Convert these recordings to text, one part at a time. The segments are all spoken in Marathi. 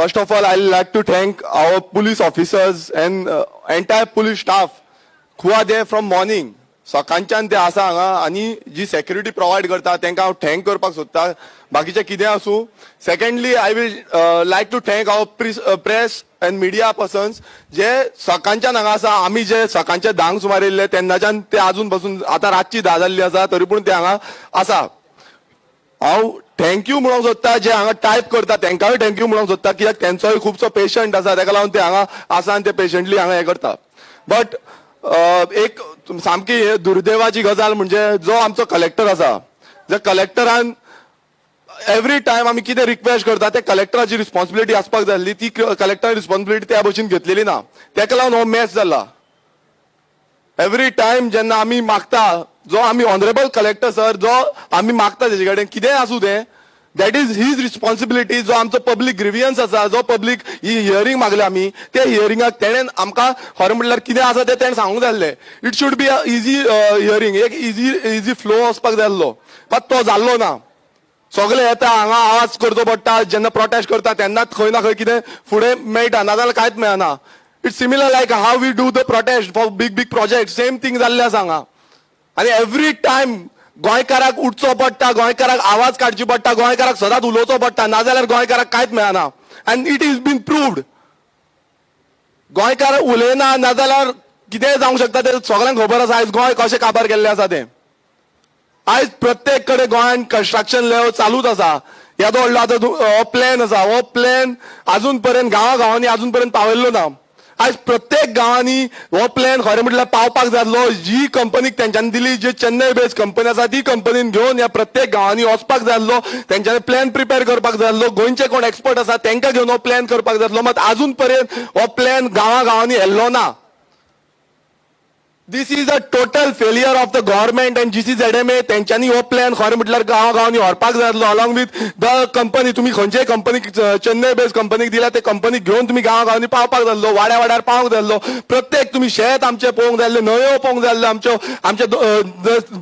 First of all, I'd like to thank our police officers and entire police staff who are there from morning. सकाळच्यान ते आसा हांगा आनी जी सेक्युरिटी प्रोवायड करता तांकां हांव थँक करपाक सोदता. बाकीचे कितें आसूं. Secondly I will like to thank our press and media persons जे सकाळच्यान हांगा आसा. आमी जे सकाळचे 10 सुमार येयल्ले तेन्नाच्यान ते आजून पासून आतां रातची 10 जाल्ली आसा तरी पूण ते हांगा आसा. हांव थँक्यू म्हणूंक सोदता जे हांगा टायप करता तांकांय थँक्यू म्हणूंक सोदता कित्याक तेंचोय खुबसो पेशंट आसा ताका लागून ते हांगा आसा आनी ते पेशंटली हांगा हे करता. बट एक सामकी दुर्दैवाची गजाल म्हणजे जो आमचो कलेक्टर आसा जे कलेक्टरान एवरी टायम आमी कितें रिक्वेस्ट करता ते कलेक्टराची रिस्पॉन्सिबिलिटी आसपाक जाय आसली ती कलेक्टर रिस्पॉन्सिबिलिटी त्या भशेन घेतलेली ना. ताका लागून हो मॅच जाला. एवरी टायम जेन्ना आमी मागता जो आमी ऑनरेबल कलेक्टर सर जो आमी मागता तेजे कडेन कितें आसूं तें दॅट इज हीज रिस्पॉन्सिबिलिटी. जो आमचो पब्लीक ग्रिवियन्स आसा जो पब्लीक ही हियरिंग मागले आमी ते हियरिंगाक तेणें आमकां खरें म्हणल्यार कितें आसा तें तेणें सांगूंक जाय आसलें. It should be a easy hearing एक इजी फ्लो वचपाक जाय आसलो बट तो जाल्लो ना. सगळे येता हांगा आवाज करचो पडटा जेन्ना प्रोटेस्ट करता तेन्नाच खंय ना खंय कितें फुडें मेळटा नाजाल्यार कांयच मेळना. It's similar like how we do the protest for big project same thing जाल्लें आसा हांगा. आनी एवरी टायम गोंयकाराक उठचो पडटा गोंयकाराक आवाज काडची पडटा गोंयकाराक सदांच उलोवचो पडटा नाजाल्यार गोंयकाराक कांयच मेळना. And it is been proved. गोंयकार उलयना नाजाल्यार कितेंय जावंक शकता ते सगळ्यांक खबर आसा आयज गोंय कशें काबार केल्लें आसा तें. आयज प्रत्येक कडेन गोंयान कन्स्ट्रक्शन लेवल चालूच आसा. येदो व्हडलो आतां हो प्लॅन आसा हो प्लॅन आजून पर्यंत गांवांनी आजून पर्यंत पावयल्लो ना. आज प्रत्येक गांवांनी हो प्लॅन खरें म्हटल्यार पावपाक जाय आसलो. जी कंपनीक तेंच्यांनी दिली जी चेन्नई बेस्ड कंपनी आसा ती कंपनीन घेवन ह्या प्रत्येक गांवांनी वचपाक जाय आसलो. तेंच्यांनी प्लॅन प्रिपेअर करपाक जाय आसलो. गोंयचे कोण एक्सपर्ट आसा तांकां घेवन हो प्लॅन करपाक जाय आसलो. मात आजून पर्यंत हो प्लॅन गांवांनी येल्लो ना. This is a total failure of the government and GCZMA. तेंच्यांनी हो प्लॅन खरें म्हटल्यार गांवांनी व्हरपाक जाय आसलो अलॉंग विथ द कंपनी. तुम्ही खंयचेय कंपनीक चेन्नई बेस्ड कंपनीक दिल्या ते कंपनीक घेवन तुम्ही गांवांनी पावपाक जाय आसलो. वाड्यार पावंक जाय आसलो. प्रत्येक तुम्ही शेत आमचे पळोवंक जाय आसले न्हंयो पळोवंक जाय आसल्यो आमचे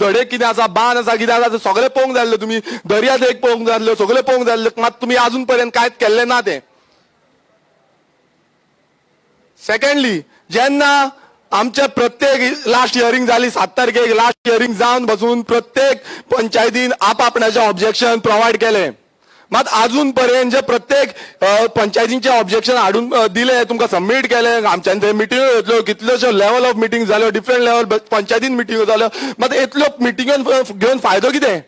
धडे कितें आसा बांद आसा कितें आसा ते सगळे पळोवंक जाय आसले. तुम्ही दर्या देग पळोवंक जाय आसल्यो सगळे पळोवंक जाय आसले. मात तुम्ही आजून पर्यंत कांयच केल्लें ना तें. सेकंडली जेन्ना आमचे प्रत्येक लास्ट हियरिंग जाली 7 तारखेक लास्ट हियरिंग जावन बसून प्रत्येक पंचायतीन आपणाचे ऑब्जेक्शन प्रोवायड केले. मात आजून पर्यंत जे प्रत्येक पंचायतींचे ऑब्जेक्शन हाडून दिले तुमकां सबमीट केले. आमच्यान थंय मिटींग घेतल्यो कितल्योश्यो लेवल ऑफ मिटींग जाल्यो डिफरंट लेवल पंचायतीन मिटींग जाल्यो. मात इतल्यो मिटींग घेवन फायदो कितें.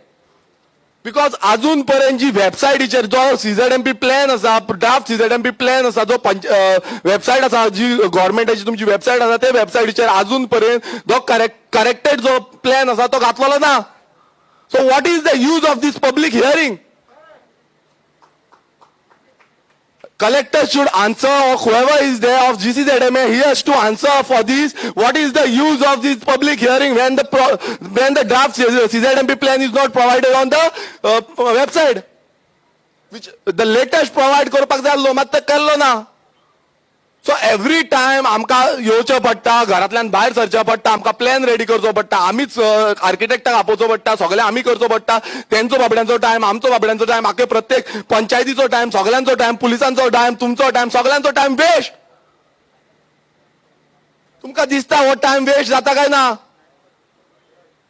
बिकॉज आजून पर्यंत जी वेबसायटीचेर जो CZMP प्लॅन आसा ड्राफ्ट CZMP प्लॅन आसा जो वेबसायट आसा जी गव्हर्नमेंटाची तुमची वेबसायट आसा ते वेबसायटीचेर आजून पर्यंत जो करेक्टेड जो प्लॅन आसा तो घातलेलो ना. So what is the use of this public hearing. Collector should answer or whoever is there of GCZMA he has to answer for this. What is the use of this public hearing when the draft CZMP plan is not provided on the website, which the latest provide करपाक जाय आसलो मात ते केल्लो ना. सो एवरी टायम आमकां येवचें पडटा घरांतल्यान भायर सरचें पडटा आमकां प्लॅन रेडी करचो पडटा आमीच आर्किटेक्टाक आपोवचो पडटा सगळें आमी करचो पडटा. तेंचो बाबड्यांचो टायम आमचो बाबड्यांचो टायम आख्खे प्रत्येक पंचायतीचो टायम सगळ्यांचो टायम पुलिसांचो टायम तुमचो टायम सगळ्यांचो टायम वेस्ट. तुमकां दिसता हो टायम वेस्ट जाता काय ना.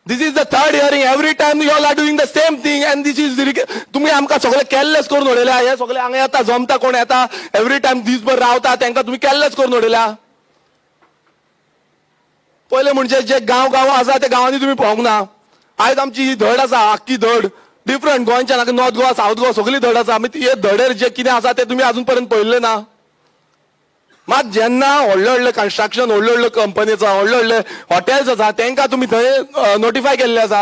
This is the third hearing every time you all are doing the same thing and this is तुम्ही आमकां सगळे केल्लेच करून उडयल्या. हे सगळे हांगा येता जमता कोण येता एवरी टायम दीसभर रावता तांकां तुम्ही केल्लेच करून उडयल्या. पयले म्हणजे जे गांव आसा ते गांवांनी तुम्ही पळोवंक ना. आयज आमची ही धड आसा आख्खी धड डिफरंट गोंयच्यान नॉर्थ गोवा साऊथ गोवा सगळी धड आसा. हे धडेर जे कितें आसा ते तुम्ही अजून पर्यंत पळयल्लें ना. मात जेन्ना व्हडले कन्स्ट्रक्शन व्हडले कंपनी आसा व्हडले हॉटेल्स आसा तांकां तुम्ही थंय नोटिफाय केल्ले आसा.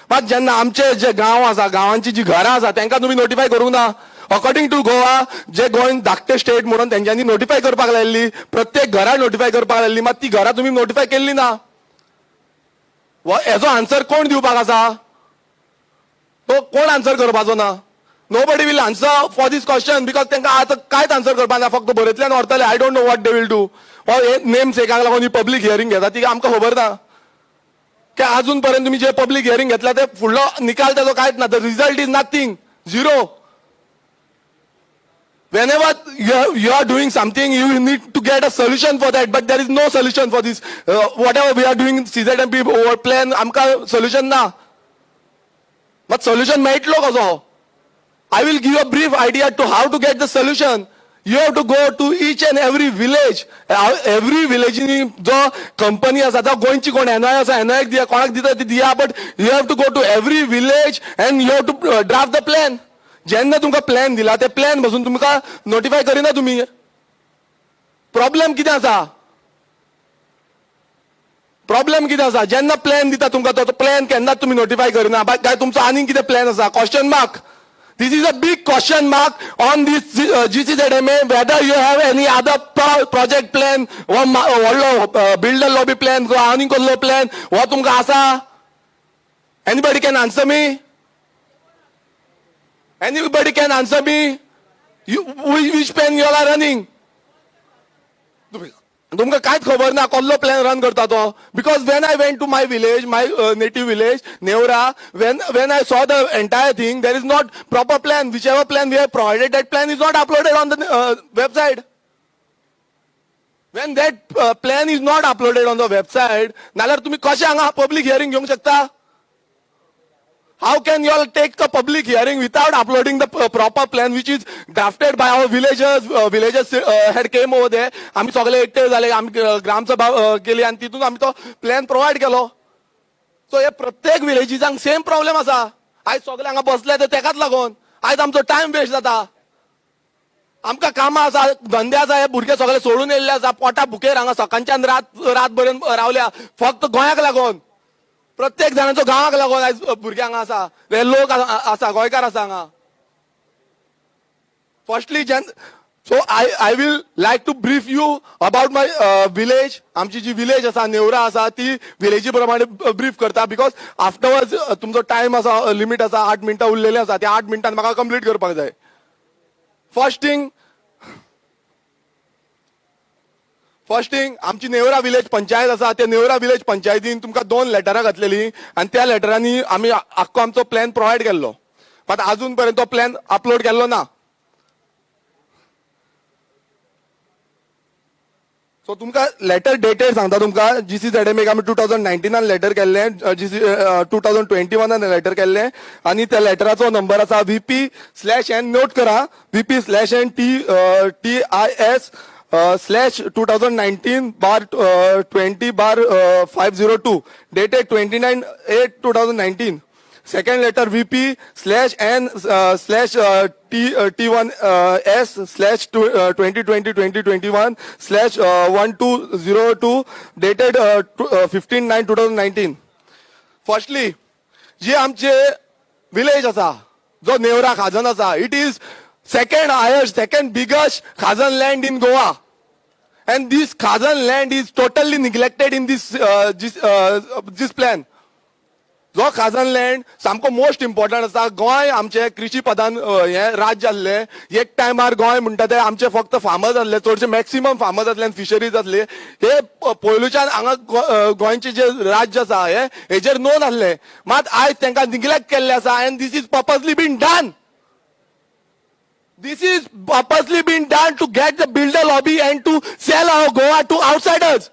मात जेन्ना आमचे जे गांव आसा गांवांची जी घरां आसा तांकां तुम्ही नोटिफाय करूंक ना. अकॉर्डिंग टू गोवा जे गोंय धाकटे स्टेट म्हणून तेंच्यांनी नोटिफाय करपाक लायिल्ली प्रत्येक घरा नोटिफाय करपाक लायिल्ली मात ती घरां तुम्ही नोटिफाय केल्ली ना. हेजो आन्सर कोण दिवपाक आसा. तो कोण आन्सर करपाचो ना. Nobody will answer for this question because तांकां आतां कांयच आन्सर करपाक ना फक्त बरयतल्यान व्हरतले. I don't know what they will do. हो नेम्स एकाक लागून ही पब्लीक हियरिंग घेता ती आमकां खबर ना की आजून पर्यंत तुम्ही जे पब्लीक हियरिंग घेतला ते फुडलो निकाल त्याचो कांयच ना. The result is nothing zero. Whenever you are doing something, you need to get a solution for that, but there is no solution for this. Whatever we are doing in CZMP over plan, आमका solution ना. But solution मेळटलो कसो? I will give a brief idea to how to get the solution. You have to go to each and every village. Every village in जो company असा तो गोंयची कोण NI असा NI दिया कोणाक दिता ती दिया, but you have to go to every village and you have to draft the plan. जेन्ना तुमका प्लॅन दिला ते प्लॅन बसून तुमका नोटिफाय करिना तुम्ही. प्रॉब्लेम कितें आसा? प्रॉब्लेम कितें आसा? जेन्ना प्लॅन दिता तुमका तो प्लॅन केन्नाच तुम्ही नोटिफाय करिना. काय तुमचो आनीक कितें प्लॅन आसा? Question mark. This is a big question mark on this GCZMA, whether you have any other project plan or builder lobby plan or आनीक कसलो plan हो तुमका आसा? Anybody can answer me? Anybody can answer me? Which plan you all are running? तुमका कांयच खबर ना कसलो प्लॅन रन करता तो. Because when I went to my village, my native village, Neura, when I saw the entire thing, there is not proper plan. Whichever plan we have provided, that plan is not uploaded on the website. When that plan is not uploaded on the website, नाल्यार तुम्ही कशे हांगा public hearing घेवंक शकता? How can you all take the public hearing without uploading the proper plan which is drafted by our villagers? Villagers had came over there. आम्ही सगळे एकटे झाले. आम्ही ग्रामसभा केली आणि तिथून आम्ही तो प्लॅन प्रोव्हाइड केलो. सो हे प्रत्येक विलेजीसांक सेम प्रॉब्लेम आसा. आयज सगळे हांगा बसले ते तेकाच लागून. आयज आमचो टाइम वेस्ट जाता. आमकां कामां आसा, धंदे आसा, हे भुरगे सगळे सोडून येयल्ले आसा. पोटा भुकेर हांगा सकाळच्यान रातभर रावल्या फक्त गोंयाक लागून. प्रत्येक जणांचो गांवाक लागून आयज भुरग्यांक आसा, हे लोक आसा, गोंयकार आसा हांगा. Firstly so I will like to brief you about my village. आमची जी विलेज आसा नेवरा आसा ती विलेजी प्रमाणे ब्रीफ करता. बिकॉज आफ्टरवर्ड्स तुमचो टाइम आसा, लिमिट आसा, 8 मिनटां उरलेले आसा. त्या 8 मिनटांत म्हाका कंप्लीट करपाक जाय. फर्स्ट थिंग आमची नेवरा विलेज पंचायत आसा. त्या नेवरा विलेज पंचायतीन तुमकां 2 लेटरां घातलेली आणि त्या लेटरांनी आम्ही आख्खो आमचो प्लॅन प्रोव्हाइड केल्लो. बट अजून पर्यंत तो प्लॅन अपलोड केल्लो ना. सो तुमकां लेटर डेटेड सांगता. तुमकां GCZMA आमी 2019 लेटर केल्ले, 2021 लेटर केल्ले आणि त्या लेटराचो नंबर आसा VP/N. नोट करा, VP/N TIS/2019/20/502 dated 29/8/2019. Second letter VP/N/T1S/2020/2021/1202 dated 15/9/2019. Firstly, जी आमचे विलेज आसा, जो नेवरा खाजन आसा, it is second biggest Khazan land in Goa. And this Khazan land is totally neglected in this plan. जो खाजन लँड सामको मोस्ट इम्पॉर्टंट आसा. गोंय आमचे कृषी प्रधान हे राज्य आसले. एक टायमार गोंय म्हणटा ते आमचे फक्त फार्मर्स आसले, चडशे मॅक्सिमम फार्मर्स आसले आनी फिशरीज आसले. हे पयलूच्यान हांगा गोंयचे जे राज्य आसा हेजेर नोंद आसले. मात आयज तांकां निग्लेक्ट केल्ले आसा. And this is purposely been done. This is purposely being done to get the builder lobby and to sell our Goa to outsiders.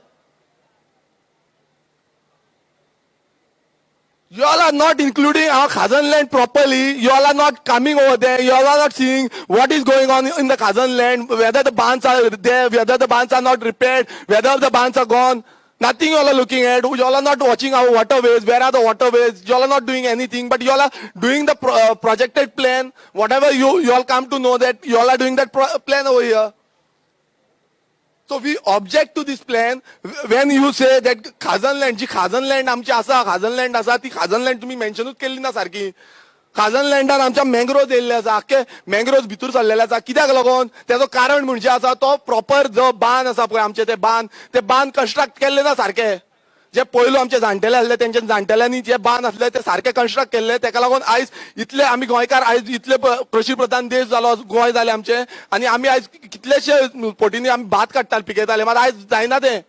You all are not including our Khazan land properly. You all are not coming over there. You all are not seeing what is going on in the Khazan land, whether the bands are there, whether the bands are not repaired, whether the bands are gone. Nothing you all are looking at. You all are not watching our waterways. Where are the waterways? You all are not doing anything, but you all are doing the projected plan. Whatever you all come to know that you all are doing that plan over here. So we object to this plan when you say that Khazan land, जी Khazan land आमची आसा, Khazan land आसा, ती Khazan land तुम्ही मेन्शनूच केल्ली ना सारखी. खाजन लँडान आमच्या मँग्रोव्ज येयल्ले आसा, आख्खे मँग्रोव्ज भितूर सरलेले आसा. कित्याक लागून? त्याचो कारण म्हणजे आसा तो प्रॉपर जो बांद आसा पळय आमचे ते बांद कंस्ट्रक्ट केल्ले ना सारखे. जे पयलू आमचे जाणटेले आसले तेंच्या जाणटेल्यांनी जे बांद आसले ते सारखे कंस्ट्रक्ट केल्ले. तेका लागून आयज इतले आमी गोंयकार आयज इतले कृषी प्रधान देश जालो, गोंय जाले आमचे, आनी आमी आयज कितलेशे पटींनी आमी भात काडटाले, पिकयताले. मात आयज जायना ते.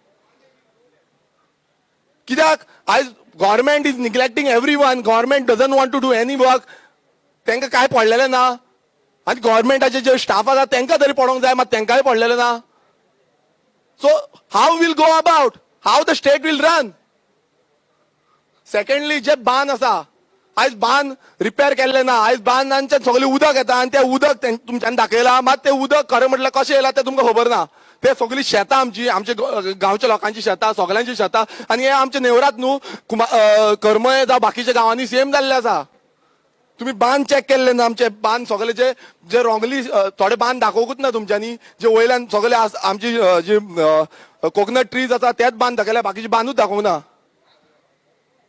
कित्याक? आयज government is neglecting everyone. Government doesn't want to do any work. तांकां काय पडलेले ना. आणि गव्हर्नमेंटाचे जे स्टाफ आसा तांकां तरी पडोंक जाय, मात तांकांय पडलेले ना. So how will go about, how the state will run. Secondly जे बांद आसा, आयज बांद रिपेर केल्ले ना, आयज बांदांच्यान सगळें उदक येता आणि ते उदक तुमच्यान दाखयला, मात ते उदक खरें म्हटल्यार कशें येयला तें तुमकां खबर ना. ते सगळी शेतां आमची, आमचे गांवच्या लोकांची शेतां, सगळ्यांची शेतां, आणि हे आमचे नेवरात न्हू करमळे जावं बाकीच्या गांवांनी सेम जाल्ले आसा. तुम्ही बांद चेक केल्ले ना, आमचे बांद सगळे जे रॉंगली थोडे बांद दाखोवूच ना तुमच्यांनी, जे वयल्यान सगळे आमची जी कोकोनट ट्रीज आसा तेच बांद दाखयल्या, बाकीचे बांदूच दाखोवंक ना.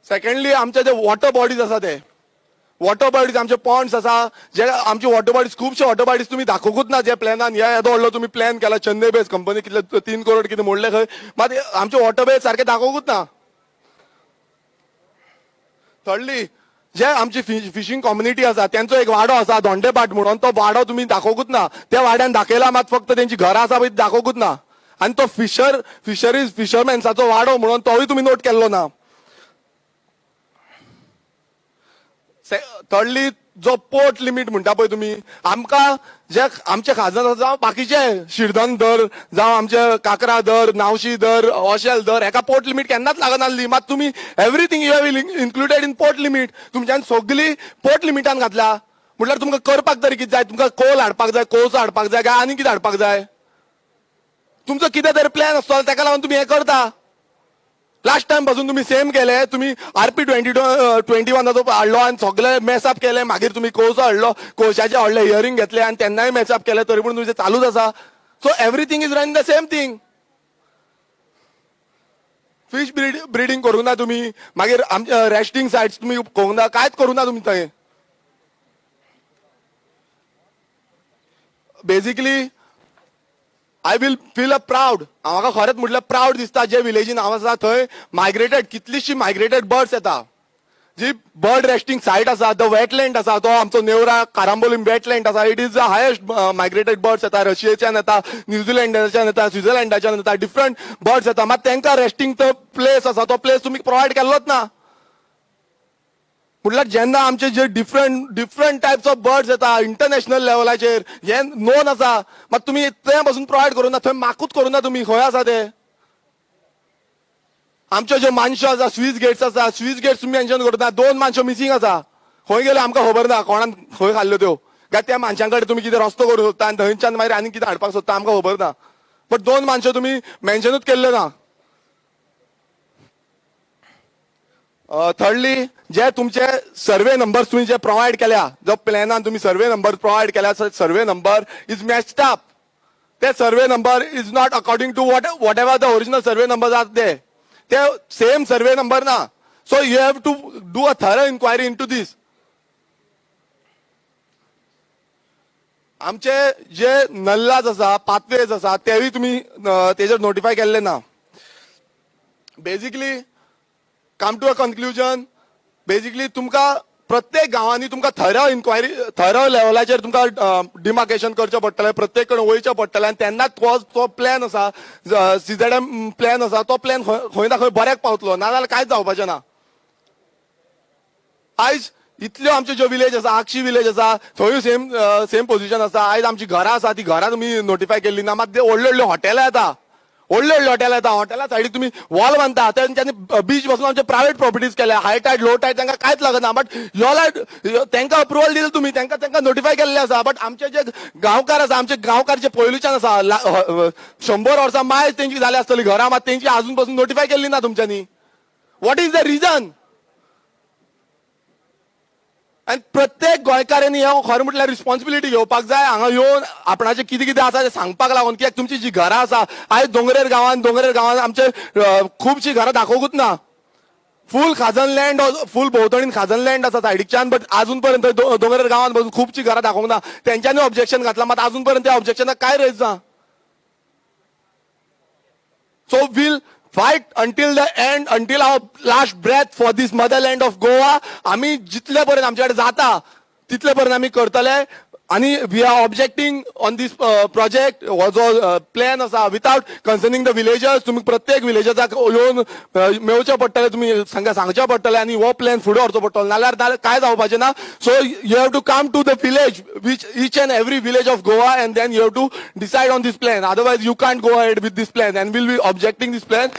सेकंडली आमचे जे वॉटर बॉडीज आसा ते वॉटर बॉडीज, आमचे पॉन्ड्स आसा, जे आमचे वॉटर बॉडीज, खुबशे वॉटर बॉडीज तुम्ही दाखोवूच ना. जे प्लॅनान येदो व्हडलो तुम्ही प्लॅन केला, चेन्नई बेस कंपनी कितले 3 करोड कितें मोडले खंय, मात आमचे वॉटर बेस सारखे दाखोवूच ना. थर्डली जे आमची फिशिंग कम्युनिटी आसा त्यांचो एक वाडो आसा दोंडेपाट म्हणून, तो वाडो तुम्ही दाखोवूच ना. त्या वाड्यान दाखयला, मात फक्त त्यांची घरां आसा पळय दाखोवूच ना. आणि तो फिशरमॅन्साचो वाडो म्हणून तोय तुम्ही नोट केल्लो ना. थर्डली जो पोर्ट लिमिट म्हणटा पळय तुम्ही, आमकां जे आमचे खाजन आसा जावं बाकीचे शिरदन धर जावं आमचे काकरा धर, नावशी धर, ऑशेल धर, हेका पोर्ट लिमिट केन्नाच लागनासली. मात तुम्ही everything you have included in port limit. तुमच्यान सगळी पोर्ट लिमिटान घातल्या म्हटल्यार तुमकां करपाक तरी कितें जाय? तुमकां कोल हाडपाक जाय, कोळसो हाडपाक जाय, काय आनी कितें हाडपाक जाय? तुमचो कितें तरी प्लॅन आसतलो, ताका लागून तुम्ही हे करता. लास्ट टाइम पासून तुम्ही सेम केले, तुम्ही RP 21 हाडलो आणि सगळे मेसअप केले. मागीर तुम्ही कोळसो हाडलो, कोळशाचे हाडले, हियरिंग घेतले आणि त्यांनाय मेसअप केले, तरी पण तुमचे चालूच आसा. So everything is run the same thing. Fish breeding करूं ना तुम्ही, मागीर आमचे रेस्टिंग साइट्स तुम्ही करूं ना, कांयच करूं ना तुम्ही थंय. Basically I will feel a proud, म्हाका खरेंच म्हटल्यार प्राऊड दिसता. जे विलेजीन हांव आसा थंय मायग्रेटेड, कितलीशी मायग्रेटेड बर्ड्स येता. जी बर्ड रेस्टिंग साइट आसा, द वेटलँड आसा, तो आमचो नेवरा कारांबोली वेटलँड आसा, it is the highest migrated birds येता. रशियेच्यान येता, न्यूझीलँडाच्यान येता, स्वित्झर्लंडाच्यान येता, डिफरंट बर्ड्स येता. मात तांकां रेस्टिंग तो प्लेस आसा, तो प्लेस तुम्ही प्रोवायड केल्लोच ना. म्हटल्यार जेन्ना आमचे जे डिफरंट टायप्स ऑफ बर्ड्स येता इंटरनॅशनल लेवलाचेर, हे नोन आसा, मात तुम्ही ते पासून प्रोवायड करूं ना, थंय माकूच करूं ना तुम्ही. खंय आसा ते? आमचे जे मानशो आसा, स्विस गेट्स आसा, स्विस गेट्स तुम्ही मेन्शन करता, 2 मानशो मिसिंग आसा. खंय गेले आमकां खबर ना, कोणान खंय खाल्ल्यो त्यो, काय त्या मानशांकडे तुम्ही कितें रस्तो करूं सोदता आनी थंयच्यान मागीर आनी कितें हाडपाक सोदता आमकां खबर ना. बट 2 मानशो तुम्ही मेन्शनूच केल्ले ना. थर्डली जे तुमचे सर्वे नंबर्स तुम्ही जे प्रोवायड केल्या, जो प्लॅनान तुम्ही सर्वे नंबर प्रोवायड केल्या, survey number is matched up. ते survey number is not according to whatever the original survey number are ते सेम सर्वे नंबर ना. So you have to do a thorough inquiry into this. आमचे जे नल्लाज आसा, पाथवेज आसा, तेवूय तुम्ही तेजेर नोटिफाय केल्ले ना. Basically come to a conclusion, basically तुमकां प्रत्येक गांवांनी तुमकां थरो इन्क्वायरी, थरो लेवलाचेर तुमकां डिमार्केशन करचें पडटलें, प्रत्येक कडेन वयचें पडटलें, आनी तेन्नाच तो प्लॅन आसा, CZM प्लॅन आसा, तो प्लॅन खंय ना खंय बऱ्याक पावतलो, नाजाल्यार कांयच जावपाचें ना. आयज इतल्यो आमच्यो ज्यो विलेज आसा, आक्षी विलेज आसा, थंय सेम पोझिशन आसा. आयज आमची घरां आसा, ती घरां तुमी नोटिफाय केल्ली ना. मात व्हडल्यो व्हडल्यो हॉटेलां येता, व्हडले व्हडले हॉटेल येता, हॉटेला सायडीक तुम्ही वॉल बांधता, त्यांच्यानी बीच पासून आमचे प्रायव्हेट प्रॉपर्टीज केल्या, हाय टायड लो टायड तांकां कांयच लागना. बट योला तांकां अप्रुवल दिले तुम्ही, तांकां नोटिफाय केल्ले आसा. बट आमचे जे गांवकार आसा, आमचे गांवकार जे पयलींच्यान आसा, 100 वर्सां मायज तेंची जाली आसतली घरां, मात तेंची अजून पासून नोटिफाय केल्ली ना तुमच्यांनी. What is the region? आणि प्रत्येक गोंयकारांनी हे खरें म्हटल्यार रिस्पॉन्सिबिलिटी घेवपाक जाय. हांगा येवन आपणाचें कितें कितें आसा तें सांगपाक लागून. कित्याक तुमची जी घरां आसा, आयज दोंगरेर गांवांत आमचे खुबशीं घरां दाखोवूच ना. फूल खाजन लँड, फूल भोंवतणीन खाजन लँड आसा सायडीच्यान, बट अजून पर्यंत दोंगरेर गांवांत बसून खुबशीं घरां दाखोवंक ना. तेंच्यांनी ऑब्जेक्शन घातलां, मात अजून पर्यंत त्या ऑब्जेक्शनाक काय रेज ना. So we'll fight until the end, until our last breath for this motherland of Goa. आम्ही जितले पर्यंत आमच्याकडे जाता तितले पर्यंत आम्ही करतले. आणि we are objecting on this project हो जो प्लॅन आसा विथआउट कन्सर्निंग द विलेजर्स. तुम्ही प्रत्येक विलेजर्साक येवन मेळचें पडटलें, तुम्ही सांगचें पडटलें आनी हो प्लॅन फुडें व्हरचो पडटलो, नाल्यार काय जावपाचें ना. So you have to come to the village, which each and every village of Goa, and then you have to decide on this plan. Otherwise you can't go ahead with this plan, and we'll be objecting this plan.